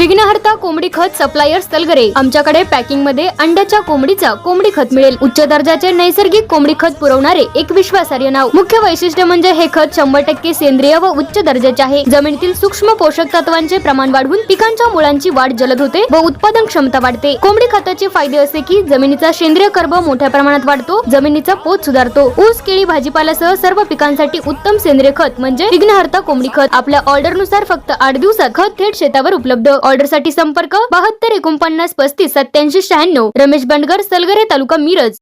विघ्नहर्ता कोंबडी खत सप्लायर तलगरे। आमच्याकडे पॅकिंग मध्ये अंड्याच्या कोंबडीचा कोंबडी खत मिळेल। उच्च दर्जाचे नैसर्गिक कोंबडी खत पुरवणारे एक विश्वासार्ह नाव। मुख्य वैशिष्ट्य म्हणजे हे खत 100% सेंद्रिय व उच्च दर्जाचे आहे। जमिनीतील सूक्ष्म पोषक तत्वांचे प्रमाण वाढवून पिकांच्या मुळांची वाढ जलद होते व उत्पादन क्षमता वाढते। कोंबडी खताचे फायदे असे की जमिनीचा सेंद्रिय कर्ब मोठ्या प्रमाणात वाढतो, जमिनीचा पोत सुधारतो। ऊस, केळी, भाजीपाल्यासह सर्व पिकांसाठी उत्तम सेंद्रिय खत म्हणजे विघ्नहर्ता कोंबडी खत। आपल्या ऑर्डर नुसार फक्त 8 दिवसात खत थेट शेतावर उपलब्ध। ऑर्डर साठी संपर्क 72 49 35 87 96। रमेश बंडगर, सलगरे, तालुका मिरज।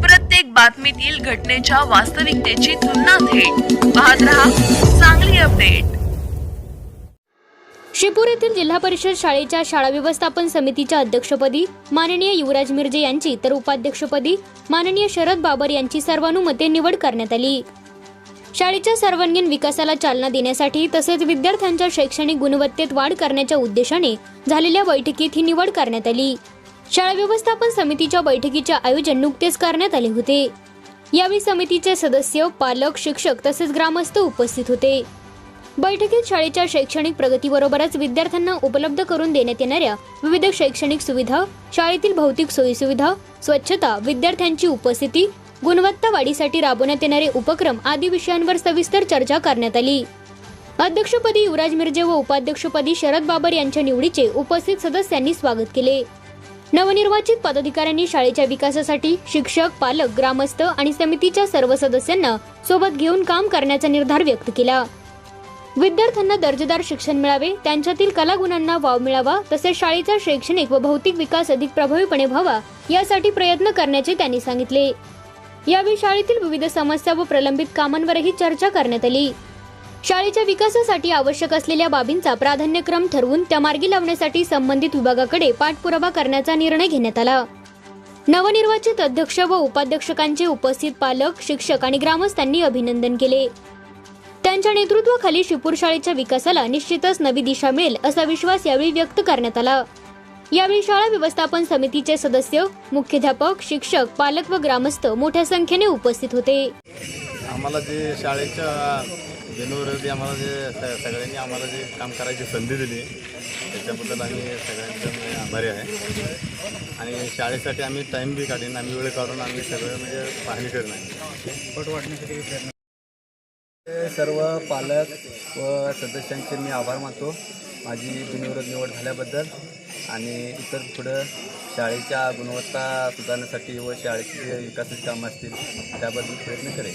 प्रत्येक बातमीतील घटनेच्या वास्तविकतेची तुलना थेट पाहत रहा चांगली अपडेट। शिपूर येथील जिल्हा परिषद शाळेच्या शाळा व्यवस्थापन समितीच्या अध्यक्षपदी माननीय युवराज मिर्जे यांची तर उपाध्यक्षपदी माननीय शरद बाबर यांची सर्वानुमते निवड करण्यात आली। शाळेच्या सर्वांगीण विकासाला चालना देण्यासाठी तसेच विद्यार्थ्यांच्या शैक्षणिक गुणवत्तेत वाढ करण्याच्या उद्देशाने झालेल्या बैठकीत ही निवड करण्यात आली। शाळा व्यवस्थापन समितीच्या बैठकीचे आयोजन नुकतेच करण्यात आले होते। यावेळी समितीचे सदस्य, पालक, शिक्षक तसेच ग्रामस्थ उपस्थित होते। बैठकीत शाळेच्या शैक्षणिक प्रगतीबरोबरच विद्यार्थ्यांना उपलब्ध करून देण्यात येणाऱ्या विविध शैक्षणिक सुविधा, शाळेतील भौतिक सोयीसुविधा, स्वच्छता, विद्यार्थ्यांची उपस्थिती, गुणवत्ता वाढीसाठी राबवण्यात येणारे उपक्रम आदी विषयांवर सविस्तर चर्चा करण्यात आली। अध्यक्षपदी युवराज मिर्जे व उपाध्यक्षपदी शरद बाबर यांच्या निवडीचे उपस्थित सदस्यांनी स्वागत केले। नवनिर्वाचित पदाधिकाऱ्यांनी शाळेच्या विकासासाठी शिक्षक, पालक, ग्रामस्थ आणि समितीच्या सर्व सदस्यांना सोबत घेऊन काम करण्याचा निर्धार व्यक्त केला। विद्यार्थ्यांना दर्जेदार शिक्षण मिळावे, त्यांच्यातील कलागुणांना वाव मिळावा तसेच शाळेचा शैक्षणिक व भौतिक विकास अधिक प्रभावीपणे व्हावा यासाठी प्रयत्न करण्याचे त्यांनी सांगितले। यावेळी शाळेतील विविध समस्या व प्रलंबित कामांवरही चर्चा करण्यात आली। शाळेच्या विकासासाठी आवश्यक असलेल्या बाबींचा प्राधान्यक्रम ठरवून त्या मार्गी लावण्यासाठी संबंधित विभागाकडे पाठपुरावा करण्याचा निर्णय घेण्यात आला। नवनिर्वाचित अध्यक्ष व उपाध्यक्षांचे उपस्थित पालक, शिक्षक आणि ग्रामस्थांनी अभिनंदन केले। त्यांच्या नेतृत्वाखाली शिपूर शाळेच्या विकासाला निश्चितच नवी दिशा मिळेल असा विश्वास यावेळी व्यक्त करण्यात आला। यावेळी शाळा व्यवस्थापन समितीचे सदस्य, मुख्याध्यापक, शिक्षक, पालक व ग्रामस्थ मोठ्या संख्येने उपस्थित होते। आम्हाला जे शाळेच्या बिनविरोधी आम्हाला जे सगळ्यांनी आम्हाला जे काम करायची संधी दिली त्याच्याबद्दल आम्ही सगळ्यांचे आभारी आहे। आणि शाळेसाठी आम्ही टाईम बी काढून आम्ही वेळ काढून आम्ही सगळं म्हणजे पाहणी करणं फोटो वाटण्यासाठी सर्व पालक व सदस्यांचे मी आभार मानतो माझी बिनविरोध निवड झाल्याबद्दल। आणि इतर पुढं शाळेच्या गुणवत्ता सुधारण्यासाठी व शाळेचे जे विकासाची कामं असतील त्याबद्दल प्रयत्न करेल।